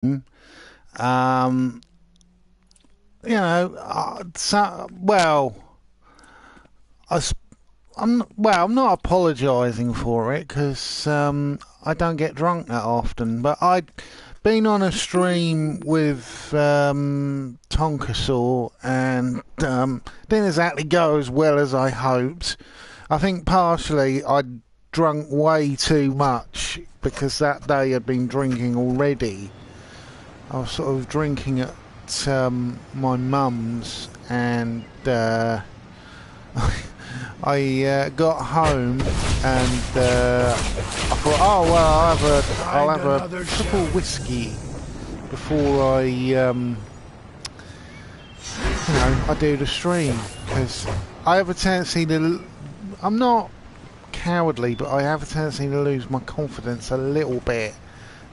Um, so, well, I, s- I'm not apologising for it because I don't get drunk that often. But I'd been on a stream with Tonkasaw and didn't exactly go as well as I hoped. I think partially I'd drunk way too much because that day I'd been drinking already. I was sort of drinking at my mum's, and I got home and I thought, oh well, I'll have a triple whiskey before I do the stream, because I have a tendency to. I'm not cowardly, but I have a tendency to lose my confidence a little bit,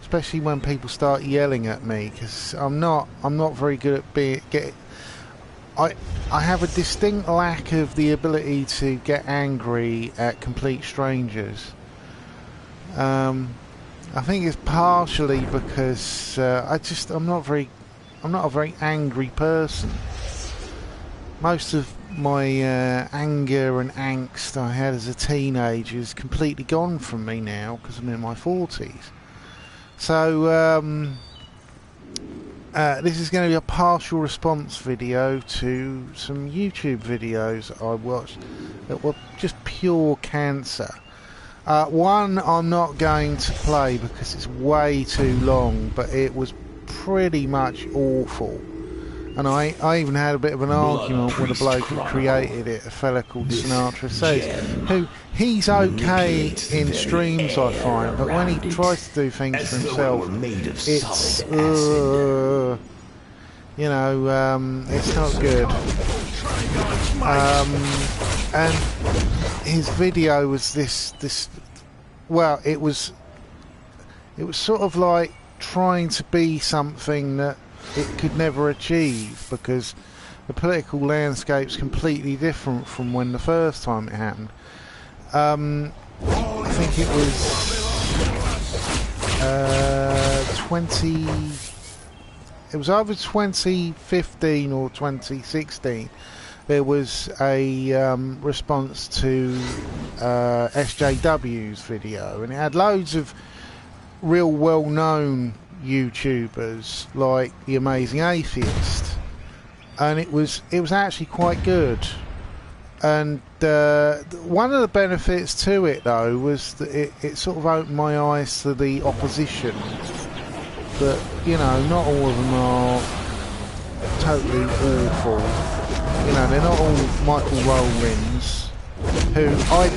especially when people start yelling at me, because I'm not very good at I I have a distinct lack of the ability to get angry at complete strangers. Um, I think it's partially because I'm not a very angry person. Most of my anger and angst I had as a teenager is completely gone from me now because I'm in my 40s. So this is going to be a partial response video to some YouTube videos I watched that were just pure cancer. One I'm not going to play because it's way too long, but it was pretty much awful. And I even had a bit of an argument with a bloke who created it, a fella called Sinatra Says, who he's okay in streams I find, but when he tries to do things for himself, it's it's not good. And his video was this. Well, it was sort of like trying to be something that it could never achieve, because the political landscape's completely different from when the first time it happened. I think it was 20. It was either 2015 or 2016. There was a response to SJW's video, and it had loads of real well-known YouTubers like The Amazing Atheist, and it was actually quite good. And one of the benefits to it, though, was that it sort of opened my eyes to the opposition. That, not all of them are totally awful. They're not all Michael Rowlings, who I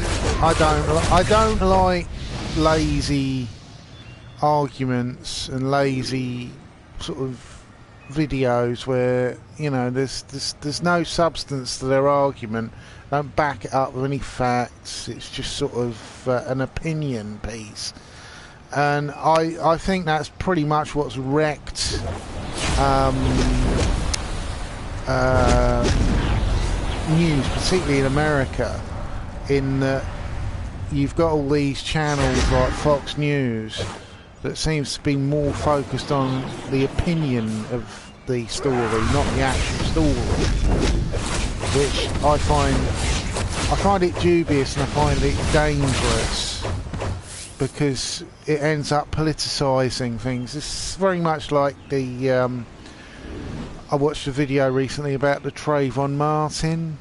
don't like lazy arguments and lazy sort of videos where there's no substance to their argument, don't back it up with any facts, it's just sort of an opinion piece. And I think that's pretty much what's wrecked news, particularly in America, in that you've got all these channels like Fox News that seems to be more focused on the opinion of the story, not the actual story, which I find it dubious, and I find it dangerous, because it ends up politicising things. It's very much like the I watched a video recently about the Trayvon Martin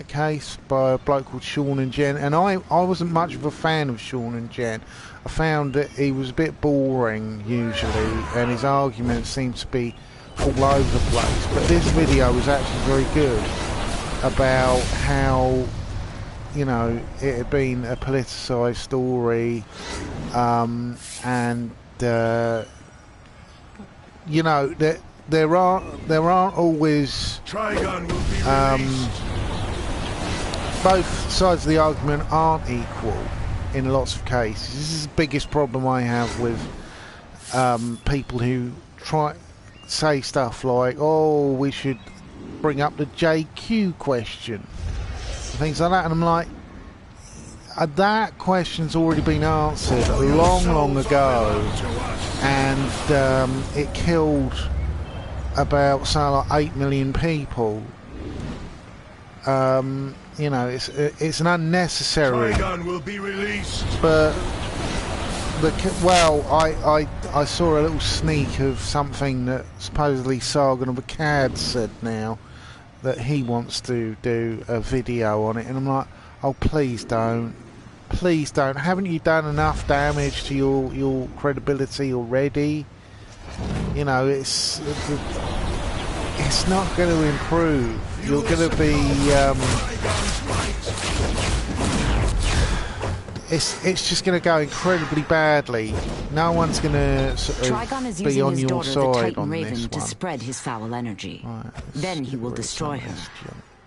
case by a bloke called Sean and Jen, and I wasn't much of a fan of Sean and Jen. I found that he was a bit boring usually, and his arguments seemed to be all over the place. But this video was actually very good about how it had been a politicised story, and that there aren't always both sides of the argument aren't equal in lots of cases. This is the biggest problem I have with people who say stuff like, oh, we should bring up the JQ question, things like that, and I'm like, that question's already been answered long ago, and it killed about something like 8 million people. You know, it's an unnecessary. Trigon will be released. But I saw a little sneak of something that supposedly Sargon of Akkad said now that he wants to do a video on it, and I'm like, oh, please don't. Please don't. Haven't you done enough damage to your credibility already? You know, it's not going to improve. You're going to be it's just going to go incredibly badly. No one's going to sort of be on your side on this one. To spread his foul energy. Right, then he will destroy her.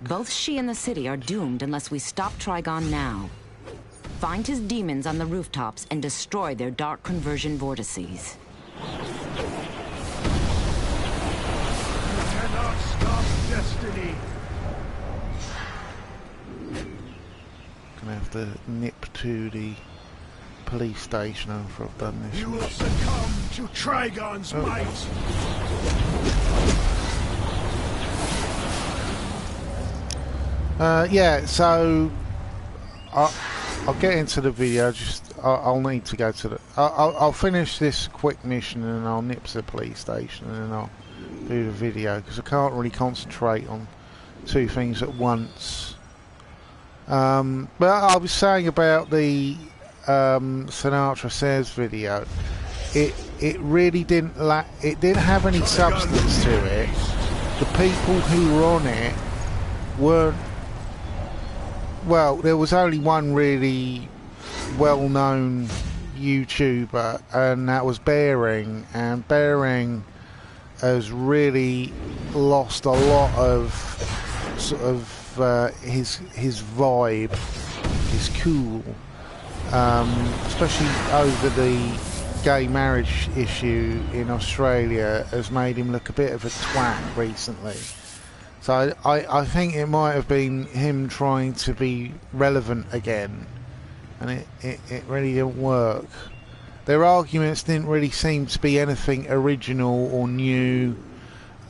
Both she and the city are doomed unless we stop Trigon now. Find his demons on the rooftops and destroy their dark conversion vortices. Cannot stop destiny. Gonna have to nip to the police station after I've done this. You will succumb to Trigon's might. Yeah, so I'll get into the video. I'll need to go to the. I'll finish this quick mission and then I'll nip to the police station and then I'll do the video because I can't really concentrate on two things at once. But I was saying about the Sinatra Says video. It really didn't have any substance to it. The people who were on it weren't. Well, there was only one really well-known YouTuber, and that was Bearing, and Bearing has really lost a lot of sort of his vibe, his cool, especially over the gay marriage issue in Australia has made him look a bit of a twat recently. So I think it might have been him trying to be relevant again, and it really didn't work. Their arguments didn't really seem to be anything original or new.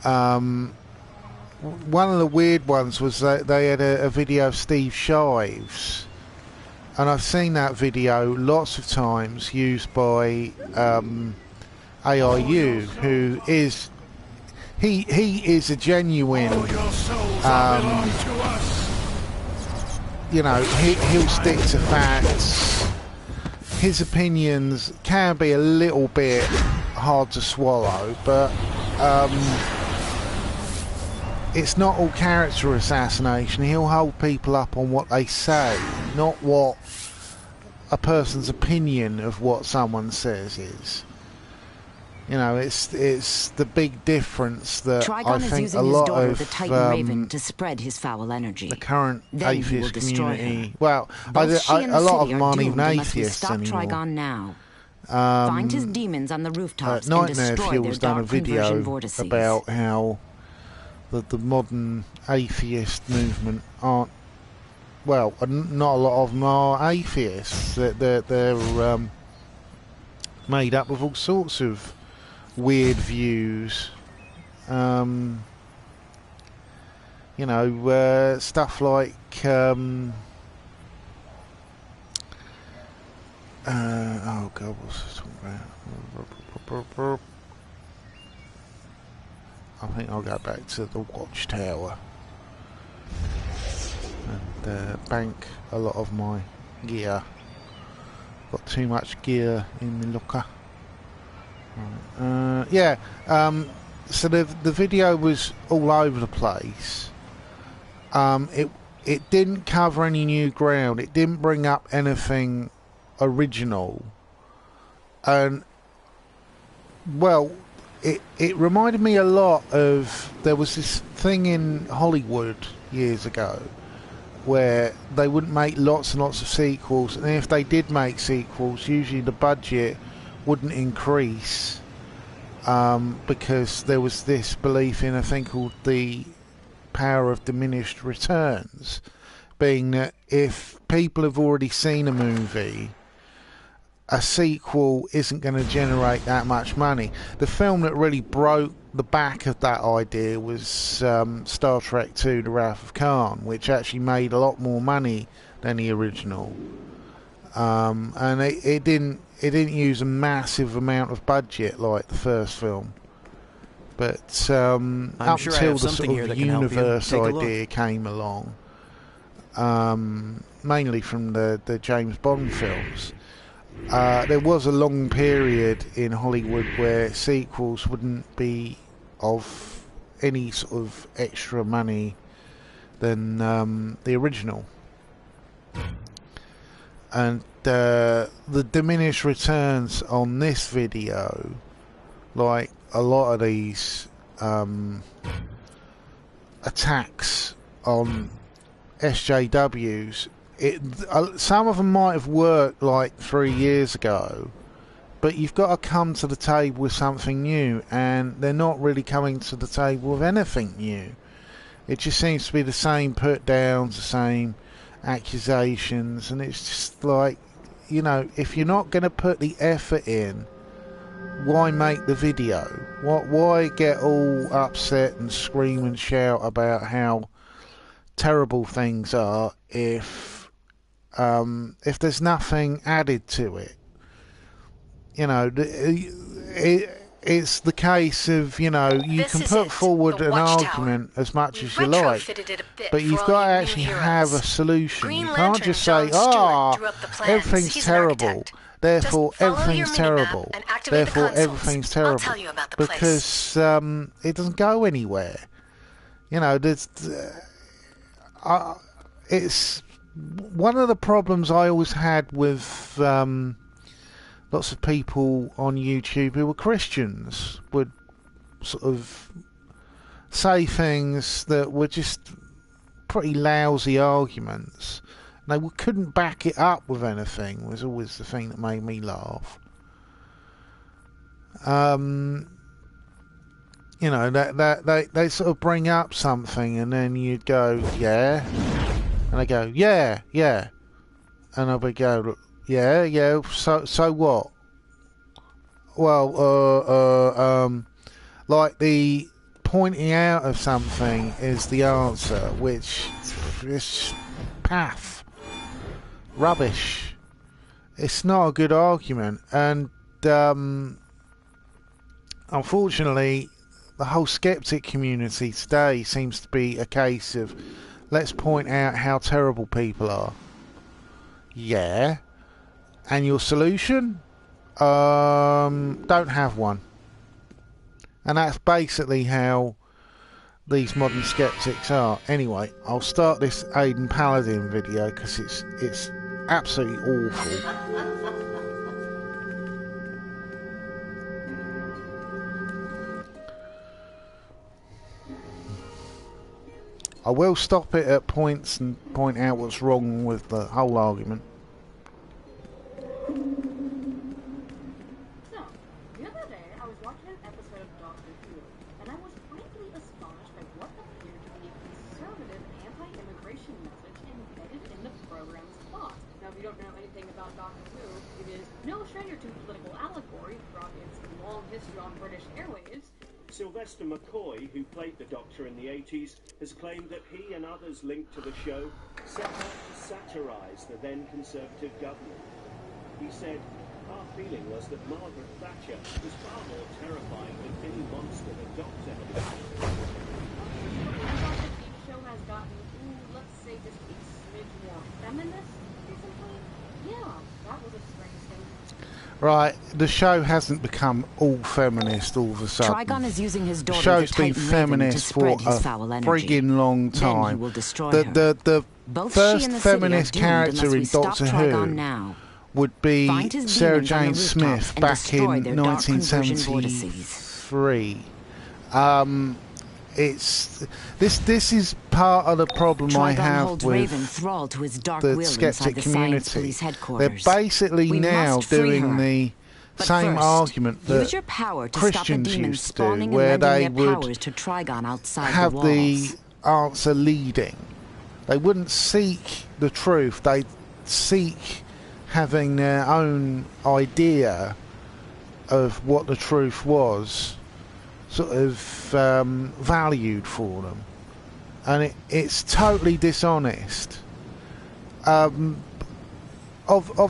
One of the weird ones was that they had a video of Steve Shives, and I've seen that video lots of times used by AIU, who is he is a genuine you know, he'll stick to facts. His opinions can be a little bit hard to swallow, but it's not all character assassination. He'll hold people up on what they say, not what a person's opinion of what someone says is. You know, it's the big difference that Trigon I think is using a his lot daughter, of the Titan Raven, to spread his foul energy. the current Then he will atheist destroy community. her. Well, Both she and the a lot of city them are aren't doomed even unless we atheists stop anymore. Trigon now. Find his demons on the rooftops and Nightmare destroy their Fuel's done a dark conversion video vortices. about how the modern atheist movement aren't. Well, not a lot of them are atheists. They're made up of all sorts of weird views. You know, stuff like oh god, what's this talking about? I think I'll go back to the Watchtower and bank a lot of my gear. Got too much gear in the locker. Right. Yeah. So the video was all over the place. It didn't cover any new ground. It didn't bring up anything original. And well, it reminded me a lot of, there was this thing in Hollywood years ago where they wouldn't make lots and lots of sequels, and if they did make sequels, usually the budget wouldn't increase because there was this belief in a thing called the power of diminished returns. being that if people have already seen a movie, a sequel isn't going to generate that much money. The film that really broke the back of that idea was Star Trek II: The Wrath of Khan, which actually made a lot more money than the original, and it didn't use a massive amount of budget like the first film. But up until the sort of universe idea came along, mainly from the James Bond films, there was a long period in Hollywood where sequels wouldn't be of any sort of extra money than the original. And the diminished returns on this video, like a lot of these attacks on SJWs, some of them might have worked like 3 years ago, but you've got to come to the table with something new, and they're not really coming to the table with anything new. It just seems to be the same put downs, the same accusations, and it's just like, you know, if you're not going to put the effort in, why make the video? Why get all upset and scream and shout about how terrible things are if there's nothing added to it? You know, it's the case of, you know, you can put forward an argument as much as you like, but you've got to actually have a solution. You can't just say, everything's terrible, therefore everything's terrible, therefore everything's terrible, because it doesn't go anywhere. You know, it's one of the problems I always had with lots of people on YouTube who were Christians would sort of say things that were just pretty lousy arguments. They couldn't back it up with anything, was always the thing that made me laugh. You know, they sort of bring up something and then you'd go, yeah? And they go, yeah. And I would go, yeah, so what? Well, like the pointing out of something is the answer, which is path. Rubbish. It's not a good argument, and unfortunately the whole skeptic community today seems to be a case of, let's point out how terrible people are. Yeah. And your solution? Don't have one. And that's basically how these modern skeptics are. Anyway, I'll start this Aiden Paladin video because it's absolutely awful. I will stop it at points and point out what's wrong with the whole argument. So, the other day I was watching an episode of Doctor Who, and I was frankly astonished by what appeared to be a conservative anti-immigration message embedded in the program's plot. Now, if you don't know anything about Doctor Who, it is no stranger to political allegory throughout its long history on British airwaves. Sylvester McCoy, who played the Doctor in the 80s, has claimed that he and others linked to the show set out to satirise the then Conservative government. He said, "Our feeling was that Margaret Thatcher was far more terrifying than any monster the Doctor had been." I thought that the show has gotten, let's say, just a smidge more feminist recently. Yeah, that was a strange thing. Right, the show hasn't become all feminist all of a sudden. Trigon is using his daughter, The show's the been Titan feminist Raven, to for spread a his foul energy. friggin' long Then he time. will destroy her. The Both she first and the city are feminist doomed character unless we in stop Doctor Trigon Who now. would be Find his Sarah demons on the Jane rooftops Smith and back destroy in their dark conversion 1973. This is part of the problem I Trigon have holds Raven with thralled to his dark the will skeptic inside the Science community. Police They're headquarters. basically We now must free doing her. the But same first, argument use that your power to Christians stop the demons used to do, spawning where and lending they their would powers to Trigon outside have the the walls. answer leading. They wouldn't seek the truth. They'd seek having their own idea of what the truth was sort of valued for them. And it's totally dishonest. Of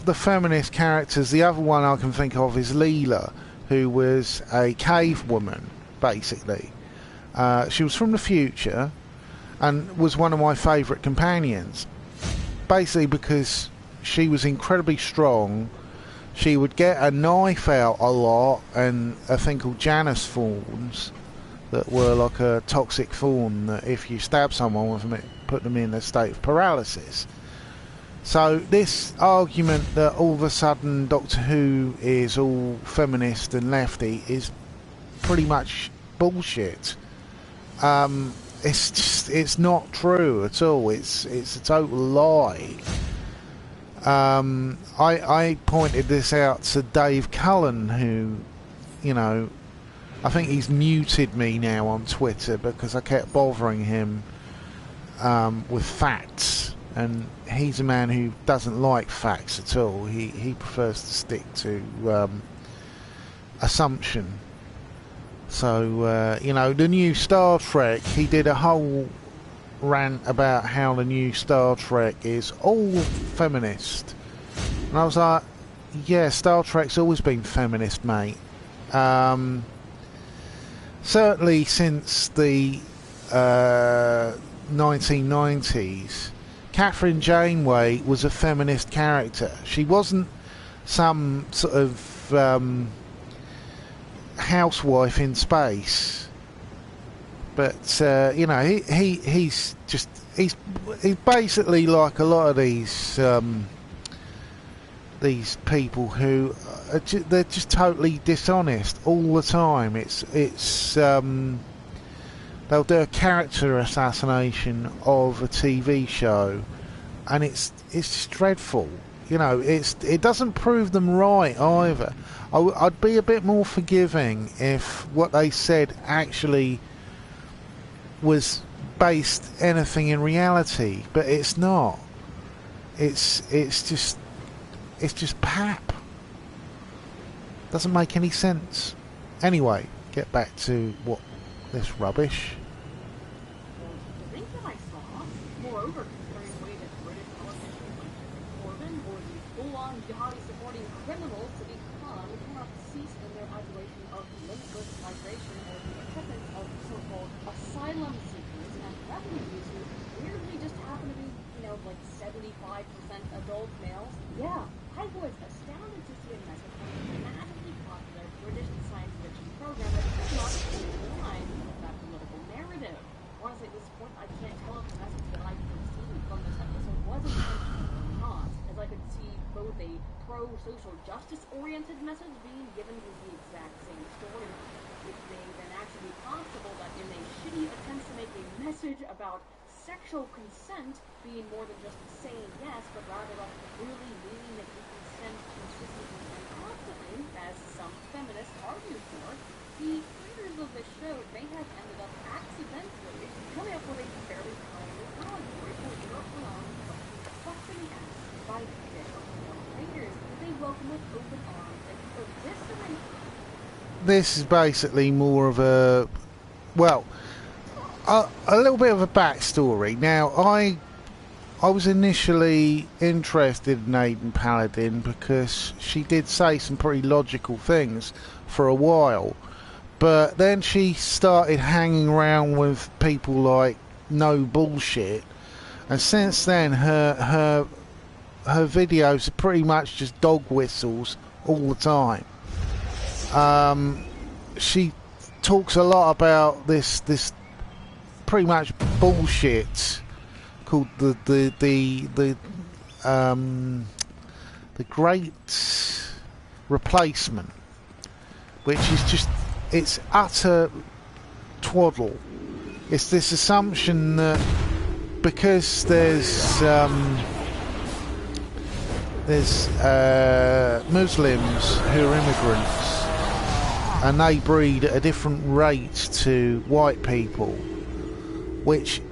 the feminist characters, the other one I can think of is Leela, who was a cave woman, basically. She was from the future and was one of my favourite companions. Basically because she was incredibly strong. She would get a knife out a lot and a thing called Janus thorns that were like a toxic thorn that if you stab someone with them, it put them in a state of paralysis. So this argument that all of a sudden Doctor Who is all feminist and lefty is pretty much bullshit. It's not true at all. It's a total lie. I pointed this out to Dave Cullen, who, you know, I think he's muted me now on Twitter because I kept bothering him with facts, and he's a man who doesn't like facts at all. He prefers to stick to assumption. So, you know, the new Star Trek, he did a whole rant about how the new Star Trek is all feminist. And I was like, yeah, Star Trek's always been feminist, mate. Certainly since the 1990s, Catherine Janeway was a feminist character. She wasn't some sort of housewife in space, but you know, he's basically like a lot of these people who are they're just totally dishonest all the time. It's they'll do a character assassination of a TV show, and it's just dreadful. You know, it doesn't prove them right either. I'd be a bit more forgiving if what they said actually was based anything in reality, but it's not. It's just pap. Doesn't make any sense. Anyway, get back to what this rubbish. The things that I saw, moreover, concerning the way that British politicians like Corbyn or the full-on jihadi-supporting criminals to be calm cannot cease in their adulation of limitless migration or the acceptance of so-called asylum seekers and refugees who weirdly just happen to be, you know, like 75% adult males. Yeah, I was astounded to see a message from the massively popular British science fiction program that does not in line with that political narrative. Honestly, at this point, I can't tell if the message that I received from this episode was intentional or not, as I could see both a pro-social justice-oriented message being given to the exact same story. It may then actually be possible that in a shitty attempt to make a message about sexual consent being more than just saying yes, but rather of really meaning that you consent consistently and constantly, as some feminists argue for, the creators of this show may have ended up accidentally coming up with a fairly timely allegory for Europe along fucked in the ass by traditional creators they welcome with open arms and eviscerate. This is basically more of a, well, a little bit of a backstory. Now, I was initially interested in Aidan Paladin because she did say some pretty logical things for a while, but then she started hanging around with people like No Bullshit, and since then her videos are pretty much just dog whistles all the time. She talks a lot about this pretty much bullshit called the Great Replacement, which is just, it's utter twaddle. It's this assumption that because there's Muslims who are immigrants and they breed at a different rate to white people, which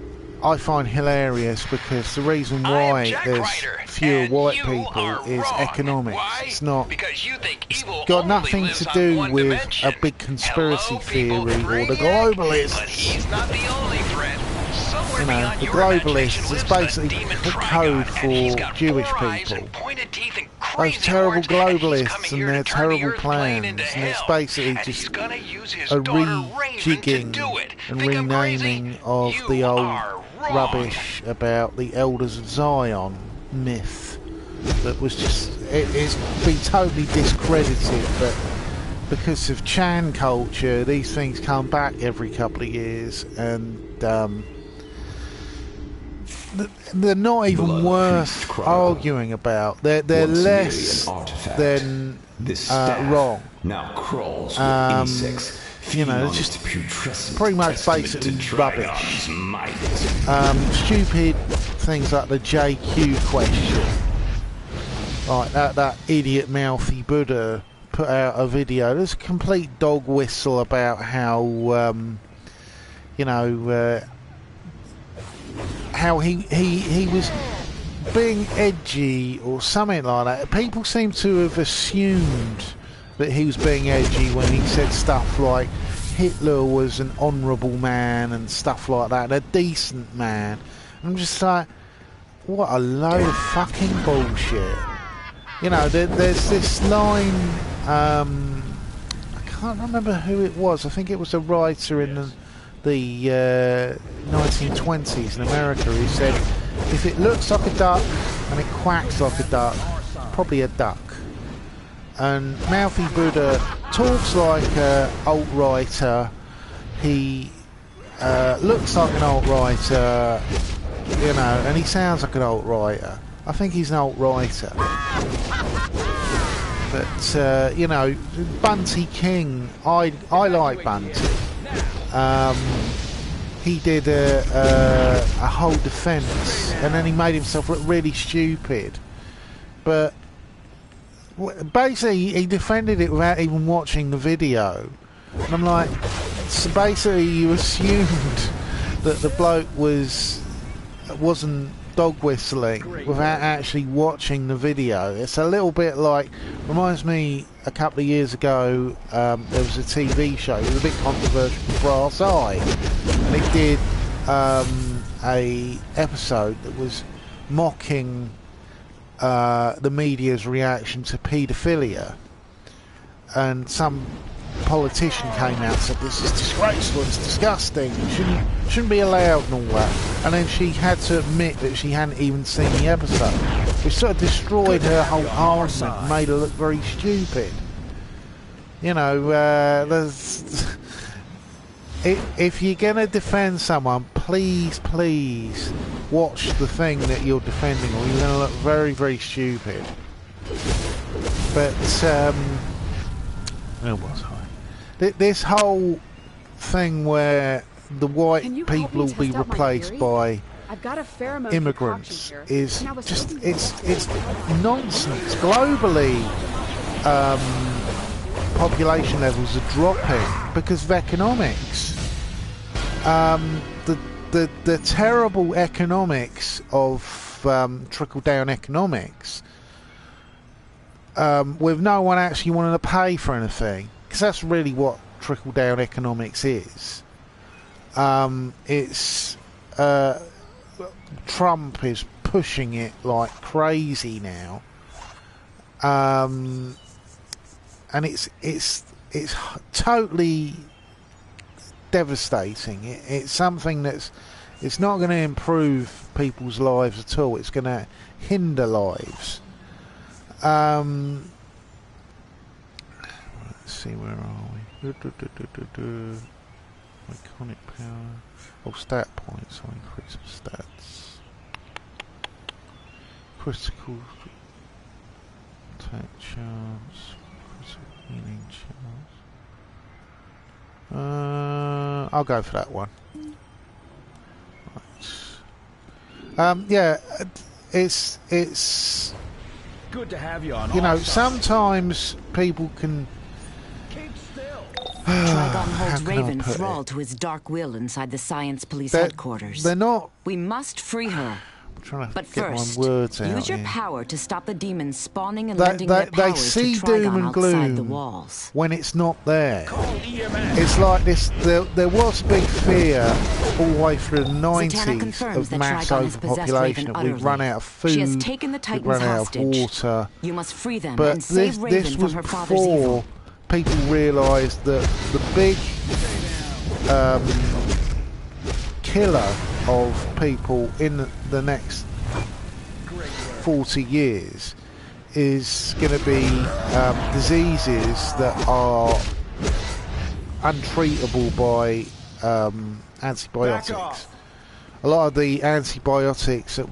I find hilarious because the reason why there's fewer white people is economics. Why? It's not. Because you think It's evil got only nothing lives to on do one with dimension. a big conspiracy Hello, people, theory or the Brainiac? globalists. But he's not the only threat. Somewhere You know, beyond the your globalists imagination is lives a basically demon code Trigon, and he's for got Jewish 4 eyes people. and pointed teeth and Those crazy terrible horns, and he's globalists coming and here their to turn the terrible Earth plane plans, into and it's hell. basically And just he's gonna use his a daughter Raven to rejigging do it. and Think I'm crazy? renaming of You the old are wrong. rubbish about the Elders of Zion myth that was just, it's been totally discredited, but because of Chan culture these things come back every couple of years, and they're not even Blood worth Priest Chronicle. arguing about. They're Once less merely an artifact, than this staff wrong. now crawls with insects, you know, feeding on it's its just putrescent pretty much testament basically to rubbish. Trigon's might. Stupid things like the JQ question, like that idiot mouthy Buddha put out a video. There's a complete dog whistle about how you know, how he was being edgy or something like that. People seem to have assumed that he was being edgy when he said stuff like Hitler was an honourable man and stuff like that, a decent man. I'm just like, what a load of fucking bullshit. You know, there's this line, I can't remember who it was. I think it was a writer in the 1920s in America who said, if it looks like a duck and it quacks like a duck, it's probably a duck. And Mouthy Buddha talks like an alt-writer, he looks like an alt-writer, you know, and he sounds like an alt-writer. I think he's an alt-writer. But, you know, Bunty King, I like Bunty. He did a whole defence, and then he made himself look really stupid. But basically, he defended it without even watching the video. And I'm like, so basically, you assumed that the bloke wasn't dog whistling without actually watching the video. It's a little bit like, reminds me a couple of years ago, there was a TV show, it was a bit controversial, Brass Eye, and it did a episode that was mocking the media's reaction to paedophilia, and some politician came out and said this is disgraceful, it's disgusting, it shouldn't be allowed and all that, and then she had to admit that she hadn't even seen the episode, which sort of destroyed her whole argument and made her look very stupid. You know, if you're going to defend someone, please watch the thing that you're defending, or you're going to look very, very stupid. But where was I? This whole thing where the white people will be replaced by immigrants is just, it's nonsense. Globally, population levels are dropping because of economics. The terrible economics of trickle-down economics, with no one actually wanting to pay for anything, because that's really what trickle-down economics is. It's Trump is pushing it like crazy now, and it's totally devastating. It's something it's not going to improve people's lives at all. It's going to hinder lives. Let's see, where are we? Iconic power. Oh, stat points. I'll increase some stats. Critical attack chance. Critical healing chance. I'll go for that one. Right. Yeah, it's Good to have you on. you know, sometimes people can Trigon How holds can I Raven put thralled to his dark will inside the Science Police They're- headquarters. They're not... We must free her. I'm trying to But get first, my words out use your here. power to stop the demons spawning and They, lending their they powers see to doom Trigon and outside the gloom walls. when it's not there. It's like this. There was big fear all the way through the 90s confirms of that mass Trigon has possessed overpopulation. Raven That we'd utterly. run out of food. She has taken the we'd Titans run out hostage. of water. You must free them But and save Raven this from was her father's before evil. people realised that the big killer of people in the next 40 years is going to be diseases that are untreatable by antibiotics. A lot of the antibiotics that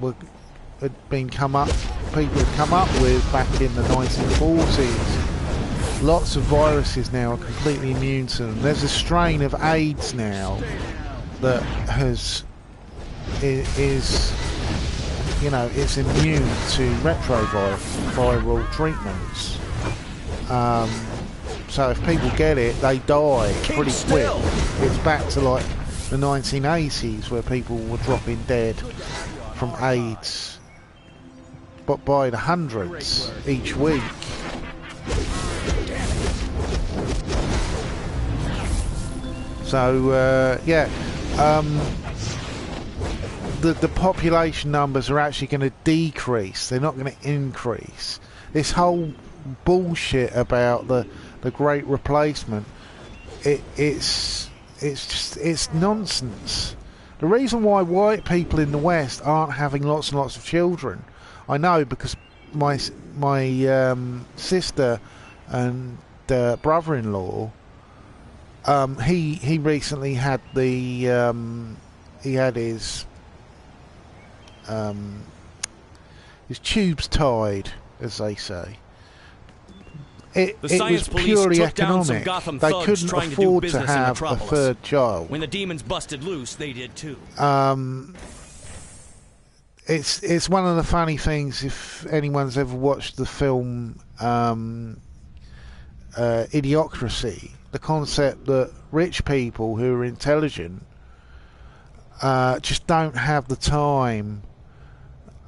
had been people had come up with back in the 1940s, lots of viruses now are completely immune to them. There's a strain of AIDS now that is it's immune to retroviral treatments. So if people get it, they die pretty quick. It's back to like the 1980s where people were dropping dead from AIDS, but by the hundreds each week. So the population numbers are actually going to decrease. They're not going to increase. This whole bullshit about the Great Replacement, it's nonsense. The reason why white people in the West aren't having lots and lots of children, I know, because my sister and brother-in-law, he recently had his tubes tied, as they say. It was purely economic. They couldn't afford to have a third child. When the demons busted loose, they did too. It's one of the funny things, if anyone's ever watched the film Idiocracy, the concept that rich people who are intelligent just don't have the time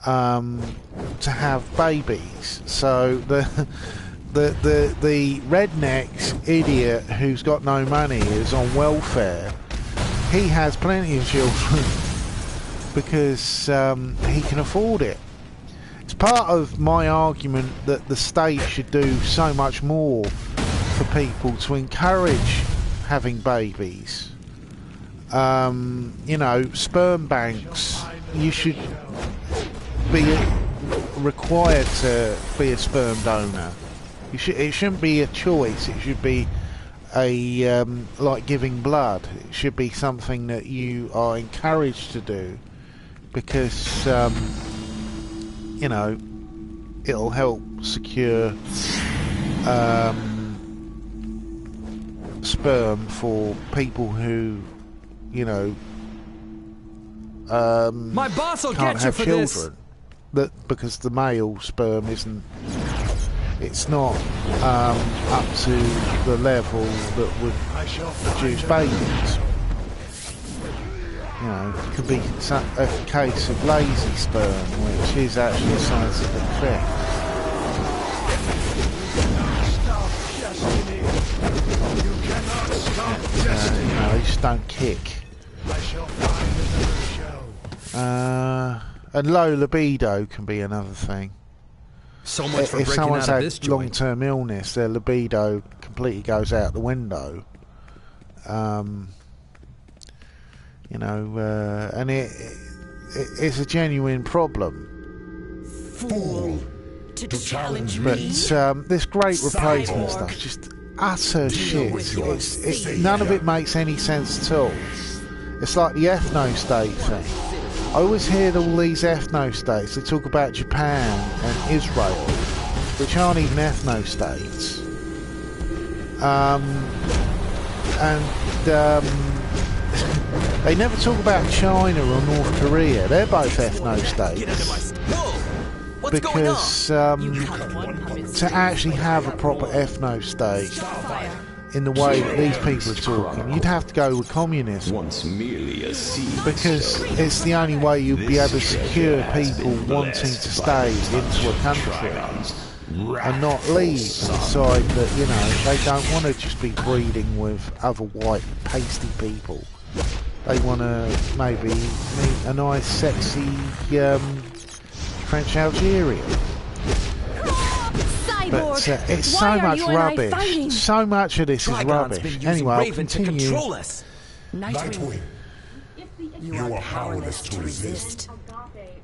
to have babies. So the redneck idiot who's got no money, is on welfare, he has plenty of children because he can afford it. It's part of my argument that the state should do so much more for people to encourage having babies. Sperm banks, you should be required to be a sperm donor. It shouldn't be a choice. It should be a like giving blood. It should be something that you are encouraged to do, because it'll help secure sperm for people who my boss will can't get you have for children. Because the male sperm isn't. It's not up to the level that would produce babies. It could be a case of lazy sperm, which is actually a scientific fact. They just don't kick. And low libido can be another thing. So much for if breaking someone's out of had this joint. long-term illness, their libido completely goes out the window. And it's a genuine problem. Fool! To challenge me? But this Great Replacement stuff, just utter shit. None of it makes any sense at all. It's like the ethno-state thing. I always hear all these ethno-states. They talk about Japan and Israel, which aren't even ethno-states. They never talk about China or North Korea. They're both ethno-states. Because to actually have a proper ethno-state, in the way that these people are talking, you'd have to go with communism. Once merely a seed. Because it's the only way you'll be able to secure people wanting to stay into a country and not leave and decide that, you know, they don't want to just be breeding with other white pasty people. They want to maybe meet a nice sexy French Algerian. But it's so much rubbish. So much of this is rubbish. Anyway, I'll continue. Nightwing, you are powerless to resist.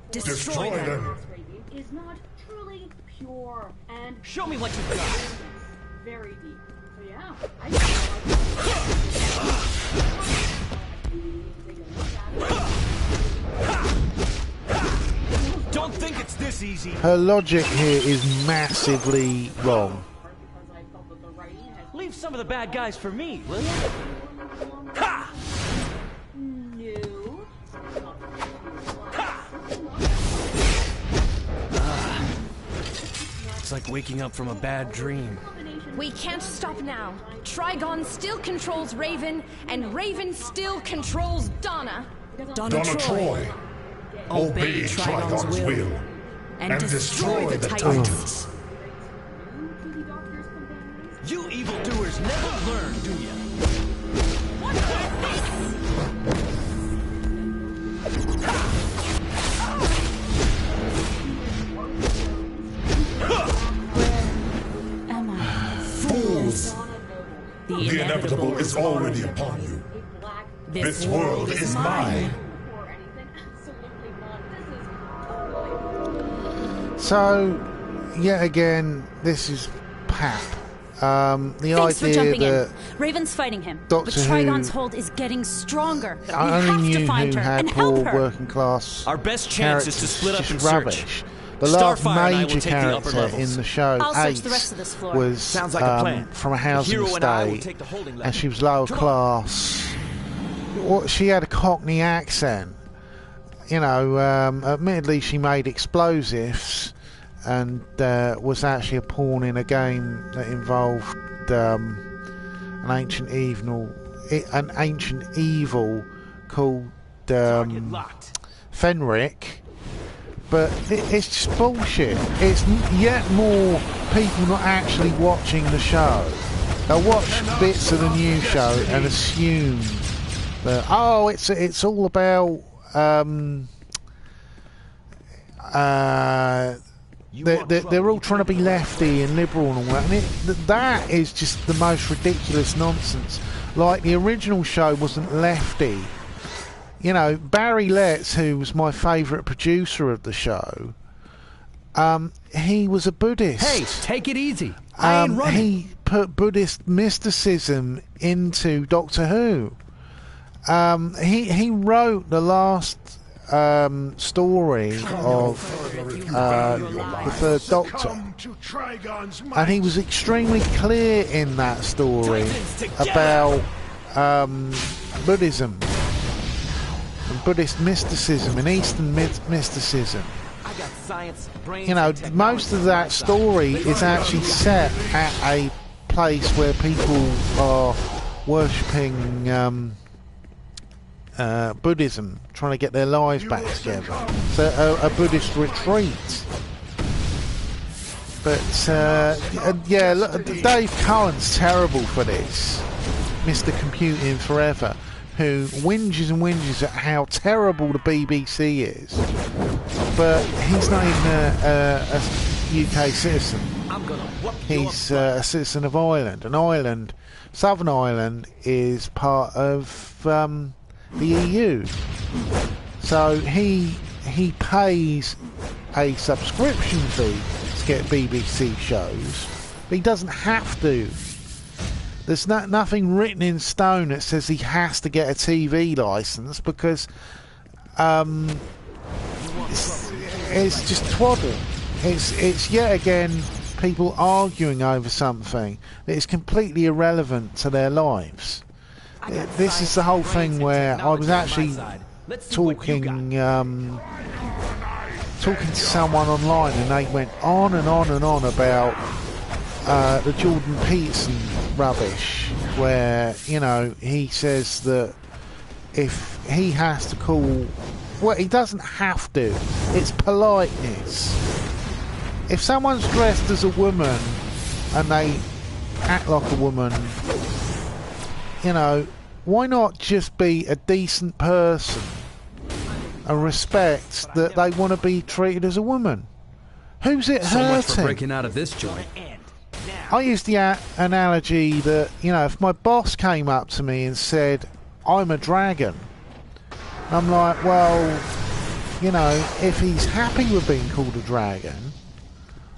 Destroy them. Is not truly pure and Show me what you've got. very deep. So yeah, Don't think it's this easy. Her logic here is massively wrong. because I felt that the writing has Leave some of the bad guys for me, will you? Ha! new. It's like waking up from a bad dream. We can't stop now. Trigon still controls Raven, and Raven still controls Donna. Donna Troy, obey Trigon's will and destroy the Titans. You evildoers never learn, do you? Am I? Fools! The inevitable is already upon you. This world is mine. Or anything. Absolutely not. This is totally. So, yet again, this is pap. The Thanks for idea jumping that in. Raven's fighting him, Doctor but Trigon's Who- hold is getting stronger. We I only have knew to find who her had and poor help her. working class. Our best chance is to characters. split up It's and just search. rubbish. The last Starfire and I will major take the upper character levels. in the show, I'll search Ace, the rest of this floor. was Sounds like a plan. from a housing The hero and I will estate, take the holding level. and she was lower Come on. class. She had a Cockney accent. You know, admittedly, she made explosives and was actually a pawn in a game that involved an ancient evil called Target locked. Fenric. But it's just bullshit. It's yet more people not actually watching the show. They'll watch bits of the new show and assume that, oh, it's all about they're all trying to be lefty and liberal and all that. And that is just the most ridiculous nonsense. Like, the original show wasn't lefty. You know, Barry Letts, who was my favourite producer of the show, he was a Buddhist. Hey, take it easy. I ain't running. He put Buddhist mysticism into Doctor Who. He wrote the last story of the Third Doctor, and he was extremely clear in that story about Buddhism and Buddhist mysticism and Eastern mysticism. You know, most of that story is actually set at a place where people are worshipping Buddhism, trying to get their lives back together. So a Buddhist retreat. But yeah, look, Dave Cohen's terrible for this. Mr. Computing Forever, who whinges and whinges at how terrible the BBC is, but he's not even a UK citizen. He's a citizen of Ireland, and Ireland, Southern Ireland, is part of the EU. So he pays a subscription fee to get BBC shows, but he doesn't have to. There's nothing written in stone that says he has to get a TV license, because it's just twaddle. It's yet again people arguing over something that is completely irrelevant to their lives. This is the whole thing where I was actually talking to someone online, and they went on and on and on about the Jordan Peterson rubbish where, you know, he says that if he has to call... Well, he doesn't have to. It's politeness. If someone's dressed as a woman and they act like a woman, you know, why not just be a decent person and respect that they want to be treated as a woman? Who's it So much for hurting? breaking out of this joint. I used the analogy that, you know, if my boss came up to me and said, I'm a dragon, I'm like, well, you know, if he's happy with being called a dragon,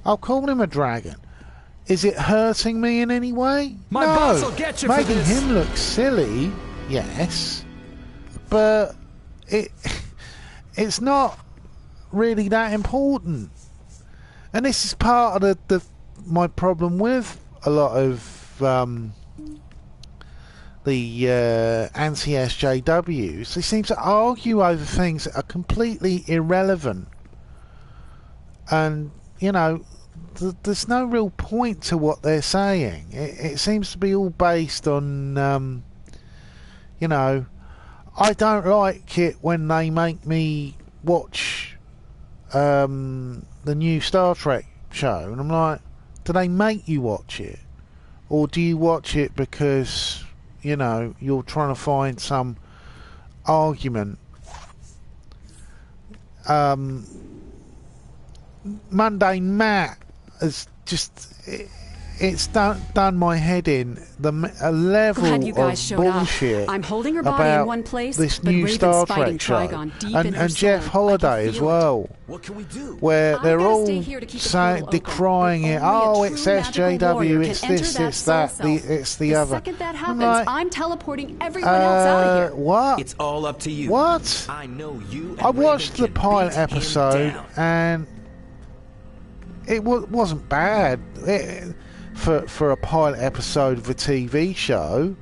I'll call him a dragon. Is it hurting me in any way? My no. boss will get you for Making this. him look silly, yes, but it's not really that important. And this is part of my problem with a lot of the anti-SJWs. They seem to argue over things that are completely irrelevant. And, you know, there's no real point to what they're saying. It seems to be all based on, you know, I don't like it when they make me watch the new Star Trek show. And I'm like, do they make you watch it? Or do you watch it because, you know, you're trying to find some argument? Mundane Matt has just... It's done my head in. A level Glad you guys of showed bullshit up. I'm holding her body about in one place, this but new Raven's Star fighting Trek show, Trigon deep in her and Jeff soul. Holiday I can as feel it. well. What can we do? Where I'm they're gonna all stay here to keep the saying, portal open, decrying but it. only a Oh, true it's magical SJW. warrior It's can enter this, that it's that. soul self. It's the The other. second that I'm happens, like, I'm teleporting everyone else out of here. What? It's all up to you. What? I know you. And I watched the Raven can pilot beat him episode down. and it wasn't bad for a pilot episode of a TV show.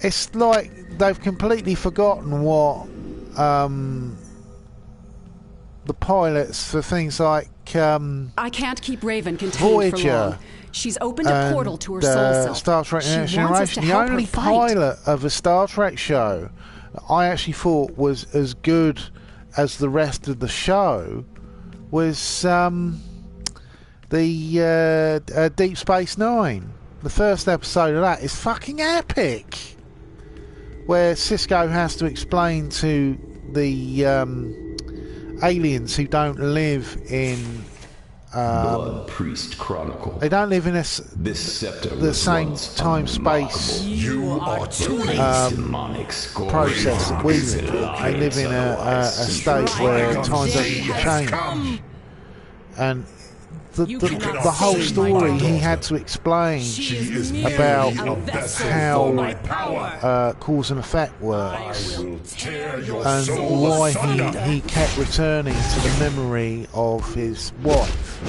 It's like they've completely forgotten what the pilots for things like I can't keep Raven contained for Voyager long. She's opened a portal to her soul self. Star Trek She Next wants us to Generation. The help her only fight. pilot of a Star Trek show I actually thought was as good as the rest of the show was the Deep Space Nine. The first episode of that is fucking epic, where Cisco has to explain to the aliens who don't live in Blood Priest Chronicle. they don't live in This scepter the was same once time space You are too late. Demonic scourge process that we live in. They lies live in a otherwise state where time doesn't change, and the whole story he had to explain about how cause and effect works, and why he kept returning to the memory of his wife,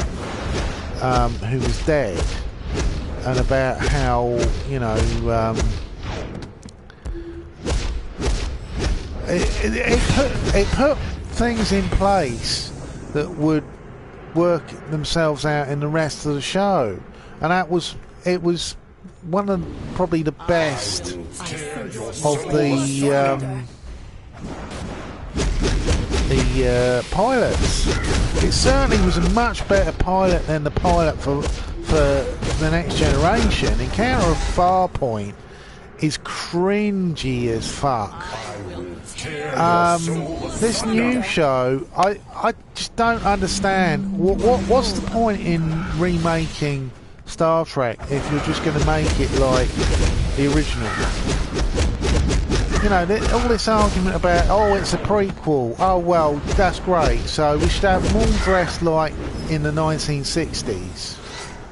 who was dead, and about how, you know, it put things in place that would work themselves out in the rest of the show, and it was one of probably the best of the pilots. It certainly was a much better pilot than the pilot for the Next Generation. Encounter of Farpoint is cringy as fuck. This new show, I just don't understand. What's the point in remaking Star Trek if you're just going to make it like the original? You know, all this argument about, oh, it's a prequel. Oh, well, that's great. So we should have them all dressed like in the 1960s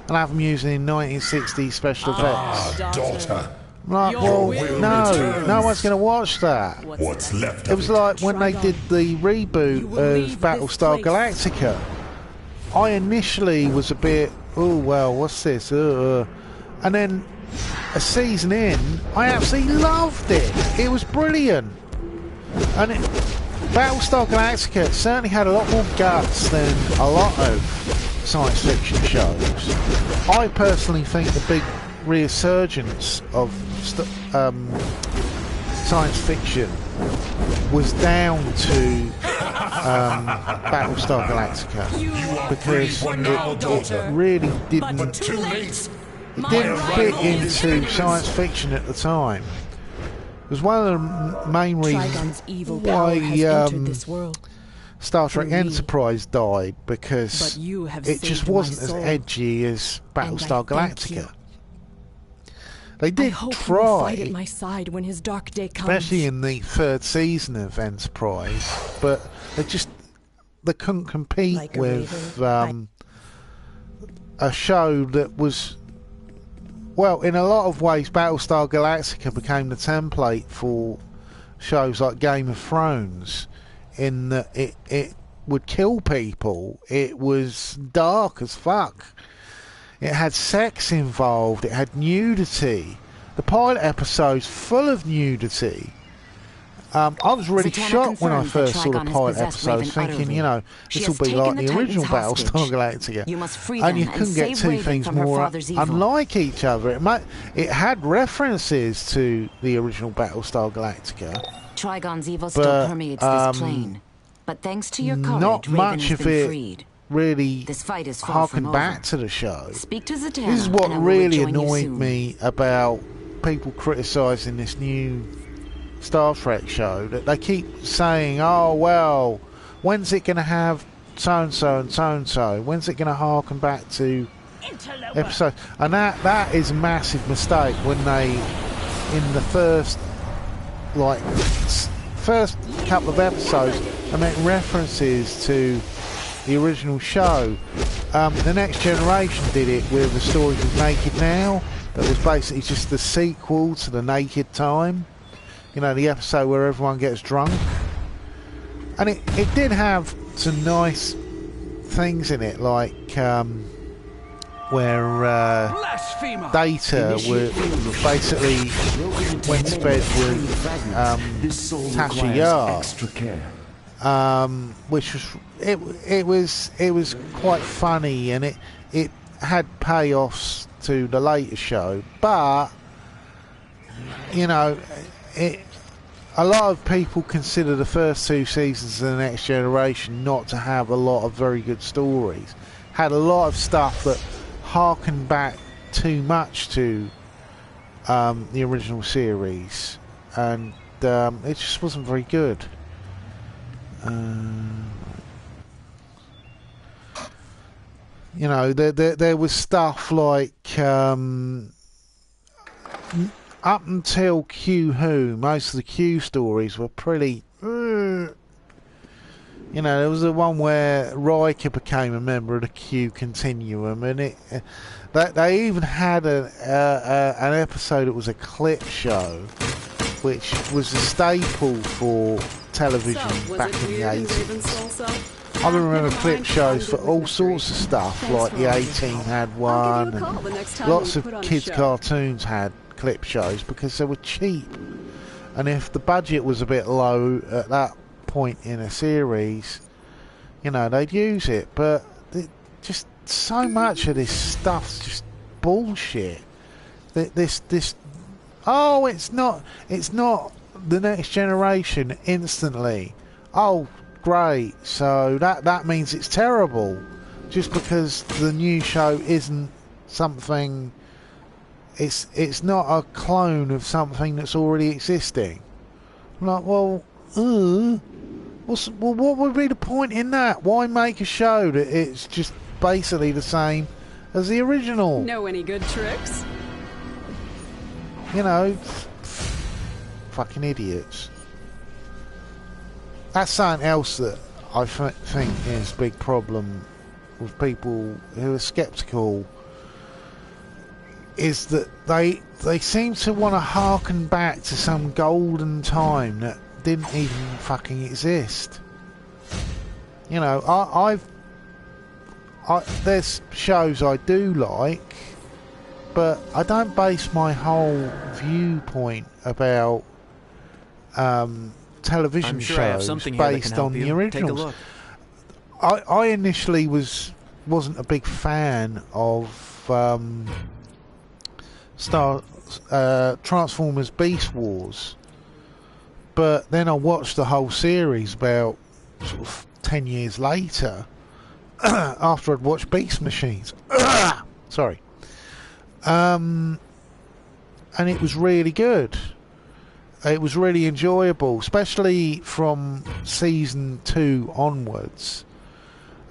and have them using 1960s special effects. Daughter. Like, well, no one's going to watch that. What's left? It was like when they did the reboot of Battlestar Galactica. I initially was a bit, oh, well, what's this? And then a season in, I absolutely loved it. It was brilliant. And Battlestar Galactica certainly had a lot more guts than a lot of science fiction shows. I personally think the big resurgence of science fiction was down to Battlestar Galactica, because it really didn't fit into science fiction at the time. It was one of the main reasons why Star Trek Enterprise died, because it just wasn't as edgy as Battlestar Galactica. They did try, fight at my side when his dark day comes. especially in the third season of Enterprise, but they couldn't compete with a show that was, well, in a lot of ways Battlestar Galactica became the template for shows like Game of Thrones, in that it would kill people. It was dark as fuck. It had sex involved. It had nudity. The pilot episode's full of nudity. I was really shocked when I first saw the pilot episode, thinking, you know, this will be like the original Battlestar Galactica. And you couldn't get two things more unlike each other. It had references to the original Battlestar Galactica. Trigon's evil still permeates this plane. But thanks to your courage, not Raven much has of been it freed. Really this fight is harken back to the show. Speak to Zatanna, this is what and I will really rejoin you annoyed soon. me about people criticising this new Star Trek show, that they keep saying, oh well, when's it going to have so-and-so and so-and-so, when's it going to harken back to episodes? And that is a massive mistake. When they, in the first couple of episodes, they make references to the original show. The Next Generation did it with the story of Naked Now. That was basically just the sequel to the Naked Time. You know, the episode where everyone gets drunk. And it did have some nice things in it, like where Data basically went to bed with Tasha Yar, which was it was quite funny, and it had payoffs to the later show, but you know, a lot of people consider the first two seasons of The Next Generation not to have a lot of very good stories. Had a lot of stuff that harkened back too much to the original series, and it just wasn't very good. You know, there was stuff like up until Q Who, most of the Q stories were pretty. You know, there was the one where Riker became a member of the Q Continuum, and they even had an episode that was a clip show, which was a staple for television back in the 80s. I can remember clip shows for all sorts of stuff, like the A-Team had one, and lots of kids' cartoons had clip shows because they were cheap. And if the budget was a bit low at that point in a series, you know, they'd use it. But just so much of this stuff's just bullshit. Oh, it's not The Next Generation instantly. Oh, great, so that means it's terrible, just because the new show isn't something, it's not a clone of something that's already existing. I'm like, well, what would be the point in that? Why make a show that it's just basically the same as the original? Know any good tricks? You know, fucking idiots. That's something else that I think is a big problem with people who are sceptical, is that they seem to want to harken back to some golden time that didn't even fucking exist. You know, there's shows I do like, but I don't base my whole viewpoint about television shows based on the originals. I initially wasn't a big fan of Transformers Beast Wars, but then I watched the whole series about sort of 10 years later after I'd watched Beast Machines. Sorry. And it was really good. It was really enjoyable, especially from season 2 onwards.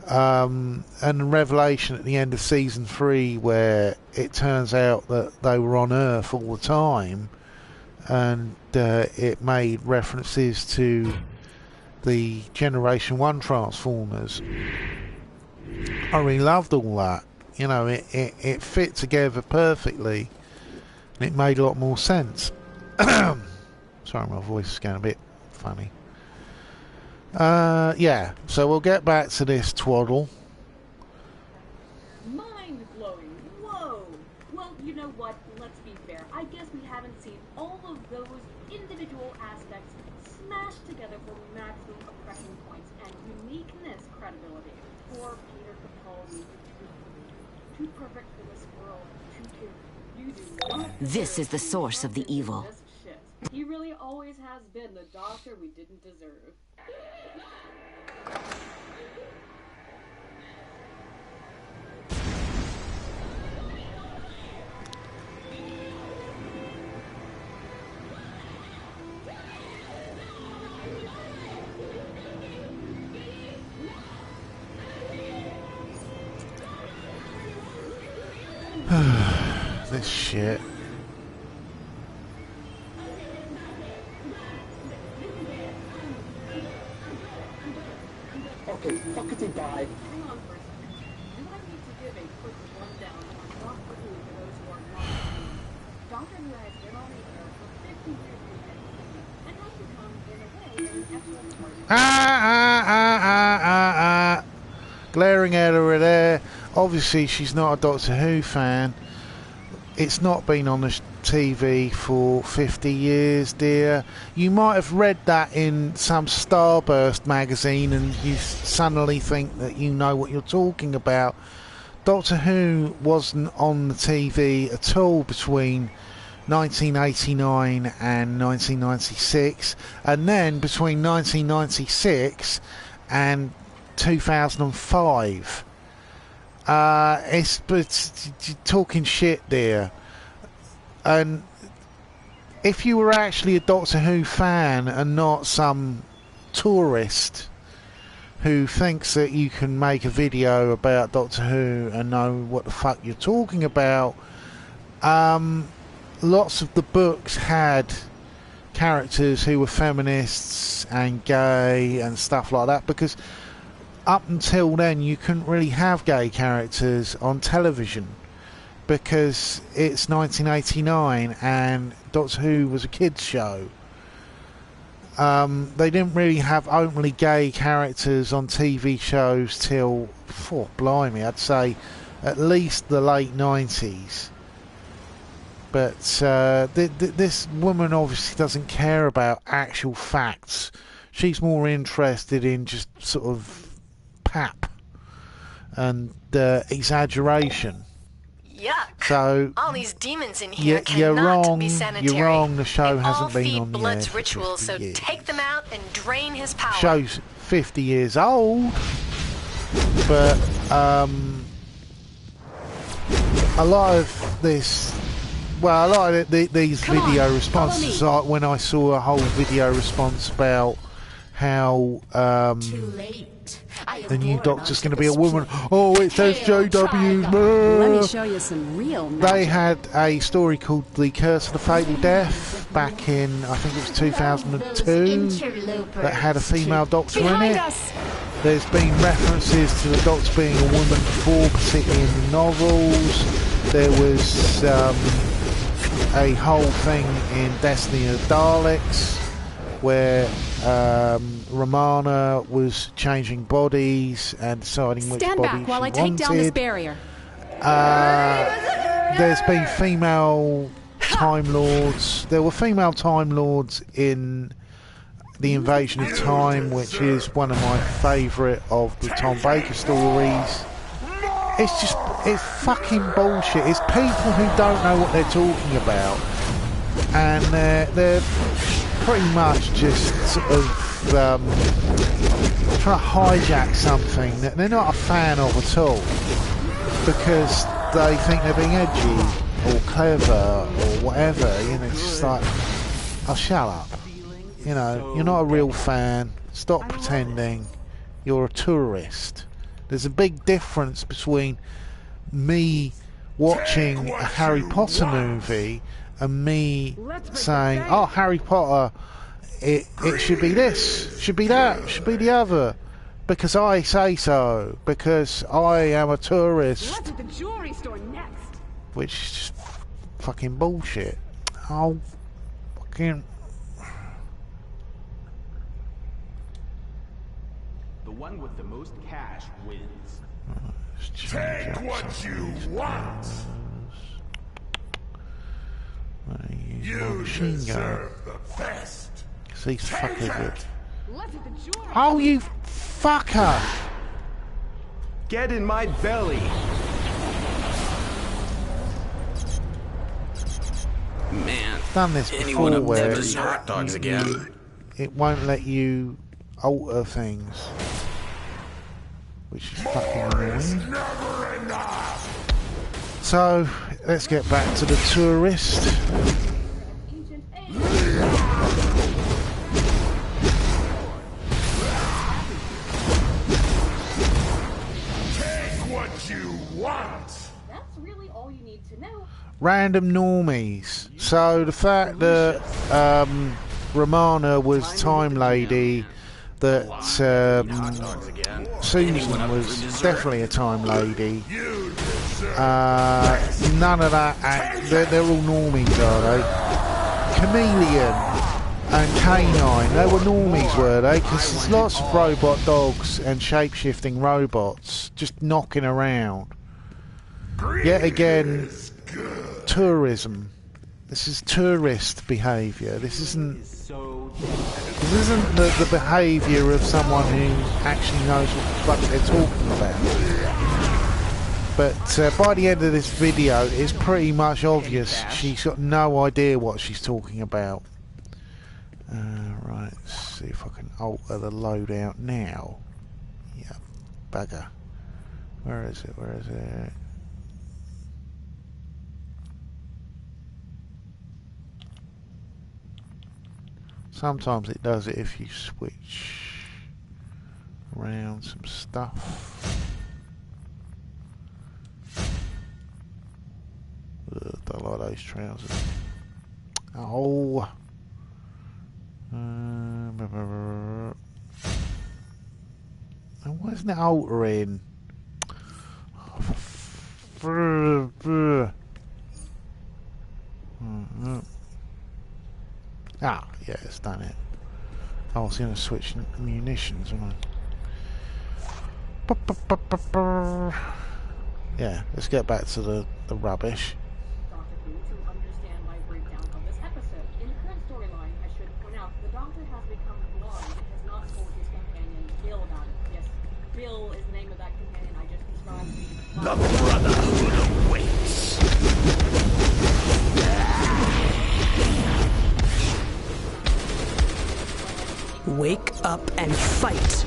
And the revelation at the end of season 3 where it turns out that they were on Earth all the time, and it made references to the Generation 1 Transformers. I really loved all that. You know, it fit together perfectly, and it made a lot more sense. Sorry, my voice is getting a bit funny. Yeah, so we'll get back to this twaddle. Mind-blowing. Whoa. Well, you know what? Let's be fair. I guess we haven't seen all of those individual aspects smashed together for maximum oppression points and uniqueness credibility. Poor Peter Capaldi. Too perfect for this world. Too cute. You do not. This is the source of the evil. Shit. He really always has been the doctor we didn't deserve. This shit. Okay, fuckity bye. Hang on for a second. Do I need to give a quick rundown on Doctor Who for those who are not familiar? Doctor Who has been on the air for 50 years and has become, in a way, an excellent part. Glaring at her there. Obviously, she's not a Doctor Who fan. It's not been on the TV for 50 years, dear. You might have read that in some Starburst magazine and you suddenly think that you know what you're talking about. Doctor Who wasn't on the TV at all between 1989 and 1996, and then between 1996 and 2005. It's talking shit there. And if you were actually a Doctor Who fan and not some tourist who thinks that you can make a video about Doctor Who and know what the fuck you're talking about, lots of the books had characters who were feminists and gay and stuff like that, because up until then you couldn't really have gay characters on television because it's 1989 and Doctor Who was a kids show. They didn't really have openly gay characters on TV shows till, blimey, I'd say at least the late 90s. But this woman obviously doesn't care about actual facts. She's more interested in just sort of pap and exaggeration. Yuck. So all these demons in here you're cannot wrong. be sanitary. You're wrong. The show they hasn't all been feed on the air Blood's for rituals, 50 so years. take them out and drain his power. Show's 50 years old, but a lot of this, well, a lot of these video responses, like when I saw a whole video response about how the new Doctor's going to be a woman. Oh, it says JW's. Let me show you some real magic. They had a story called The Curse of the Fatal Death back in, I think it was 2002, that had a female Doctor in it. There's been references to the Doctor being a woman before, particularly in the novels. There was a whole thing in Destiny of Daleks where Romana was changing bodies and deciding which body she wanted. Stand back while I take down this barrier. There's been female Time Lords. There were female Time Lords in The Invasion of Time, which is one of my favourite of the Tom Baker stories. it's fucking bullshit. It's people who don't know what they're talking about, and they're pretty much just sort of trying to hijack something that they're not a fan of at all, because they think they're being edgy or clever or whatever. You know, it's just like, oh, shut up. You know, you're not a real fan. Stop pretending. You're a tourist. There's a big difference between me watching a Harry Potter movie and me saying, oh, Harry Potter, it should be this, should be that, should be the other, because I say so, because I am a tourist. Let's hit the jewelry store next. Which is just fucking bullshit. Oh, fucking... The one with the most cash wins. Take what you want. You deserve the best. See, fuckers. Let's hit the jewelry. Oh, you fucker! Get in my belly. Man, Done this anyone before up where there just hot dogs again? it won't let you alter things, which is fucking annoying. Never enough. So let's get back to the tourist. Take what you want. That's really all you need to know. Random normies. So the fact that Romana was Time Lady, that Susan was definitely a Time Lady. None of that. They're all normies, are they? Chameleon and Canine, they were normies, were they? Because there's lots of robot dogs and shape-shifting robots just knocking around. Yet again, tourism. This is tourist behaviour. This isn't the behaviour of someone who actually knows what the fuck they're talking about. But by the end of this video, it's pretty much obvious she's got no idea what she's talking about. Right, let's see if I can alter the loadout now. Yeah, bugger. Where is it? Where is it? Sometimes it does it if you switch around some stuff. Ugh, don't like those trousers. Oh. And why isn't it altering? Ah, yeah, it's done it. I was going to switch munitions, wasn't I? Yeah, let's get back to the rubbish. Dr. Who, to understand my breakdown of this episode. In the current storyline, I should point out the Doctor has become blind and has not told his companion Bill about it. Yes, Bill is the name of that companion I just described. The Brotherhood awaits. Wake up and fight.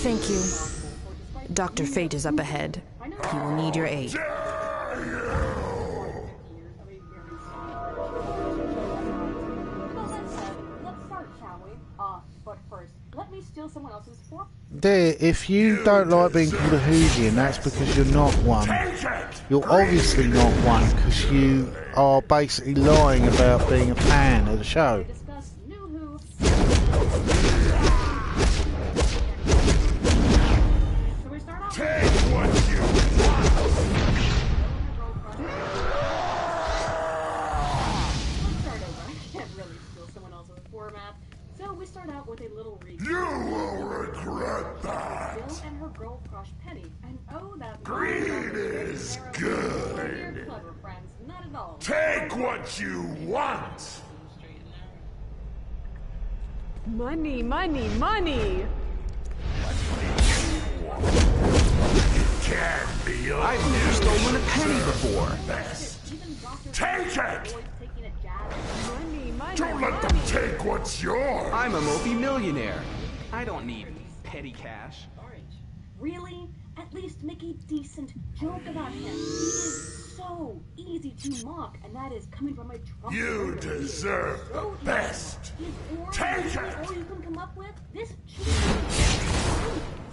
Thank you. Dr. Fate is up ahead. He will need your aid. Dear, if you don't like being called a Whovian, that's because you're not one. You're obviously not one because you are basically lying about being a fan of the show. Take what you want. So we start out with a little recap. You will regret that. Bill and her girl crush Penny, and oh, that Greed is good. Clever friends, not at all. Take what you want. Money, money, money! Can't be yours. I've never stolen a penny before. Take it! Money, money, Don't let them take what's yours! I'm a multi-millionaire. I don't need petty cash. Really? At least make a decent joke about him. He is so easy to mock, and that is coming from a Trump. You deserve the best. Take it! All you can come up with? This cheap.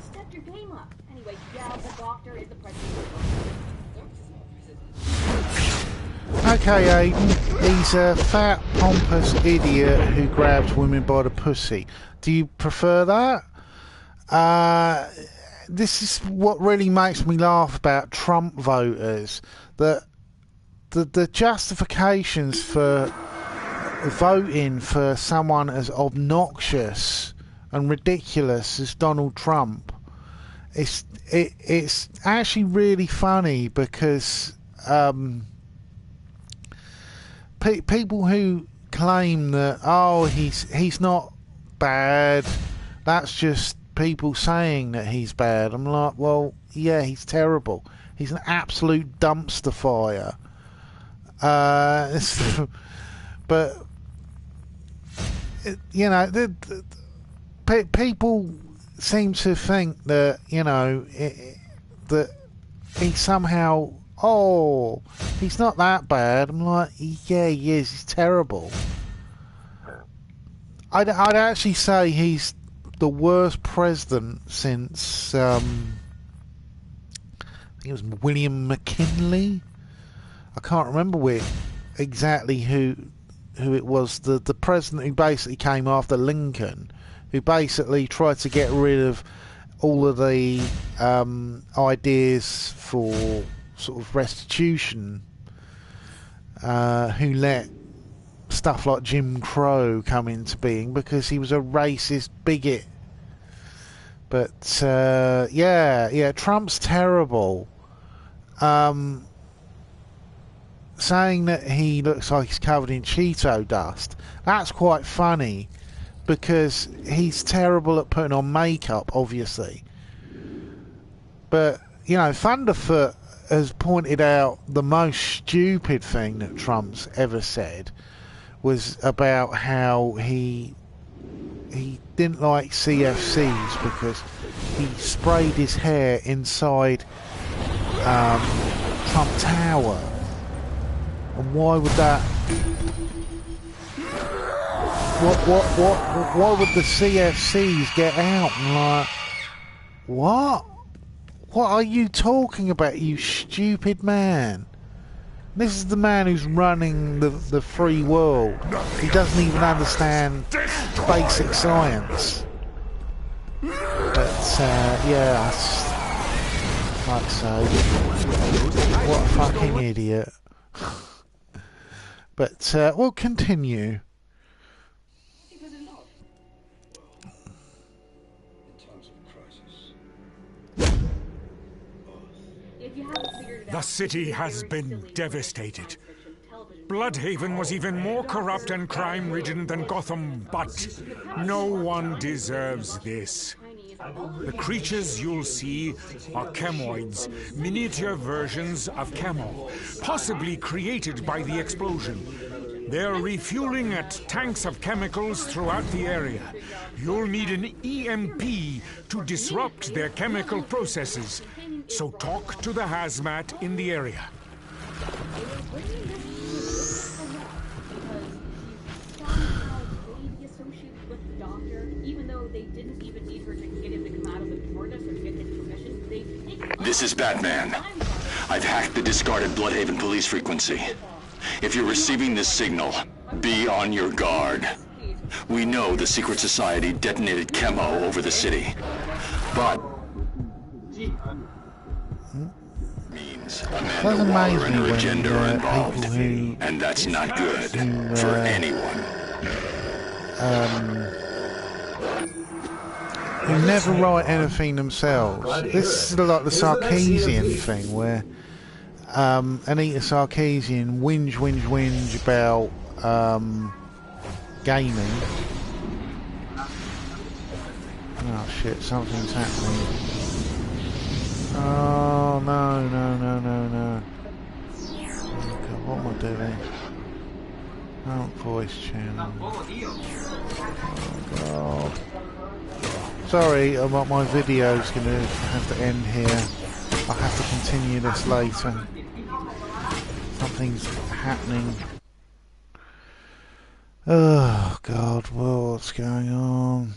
Step your game up. Anyway, yeah, the doctor is the president. Okay, Aiden, he's a fat, pompous idiot who grabs women by the pussy. Do you prefer that? This is what really makes me laugh about Trump voters. That the justifications for voting for someone as obnoxious and ridiculous as Donald Trump, it's actually really funny because people who claim that he's not bad, that's just people saying that he's bad. I'm like, well, yeah, he's terrible. He's an absolute dumpster fire. But you know, people seem to think that, you know, that he somehow, he's not that bad. I'm like, yeah, he is. He's terrible. I'd actually say he's the worst president since I think it was William McKinley. I can't remember exactly who it was. The president who basically came after Lincoln, who basically tried to get rid of all of the ideas for sort of restitution, who let stuff like Jim Crow come into being because he was a racist bigot. But yeah, Trump's terrible. Saying that he looks like he's covered in Cheeto dust, that's quite funny because he's terrible at putting on makeup, obviously. But, you know, Thunderfoot has pointed out the most stupid thing that Trump's ever said was about how he didn't like CFCs because he sprayed his hair inside Trump Tower. And why would that? Why would the CFCs get out? And like, what? What are you talking about, you stupid man? This is the man who's running the free world. He doesn't even understand basic science. But yeah, like so, what a fucking idiot. But we'll continue. The city has been devastated. Bloodhaven was even more corrupt and crime-ridden than Gotham, but no one deserves this. The creatures you'll see are chemoids, miniature versions of Camo, possibly created by the explosion. They're refueling at tanks of chemicals throughout the area. You'll need an EMP to disrupt their chemical processes. So talk to the hazmat in the area. This is Batman. I've hacked the discarded Bloodhaven police frequency. If you're receiving this signal, be on your guard. We know the secret society detonated Chemo over the city, but means Amanda Waller and her agenda are involved, and that's not good for anyone. Who never write anything themselves. This is like the Sarkeesian thing where Anita Sarkeesian whinge about gaming, Oh shit, something's happening. Oh no, no, no, no, no. Oh God, what am I doing? Oh, voice channel. Oh God. Sorry, my video's going to have to end here. I'll have to continue this later. Something's happening. Oh God, what's going on?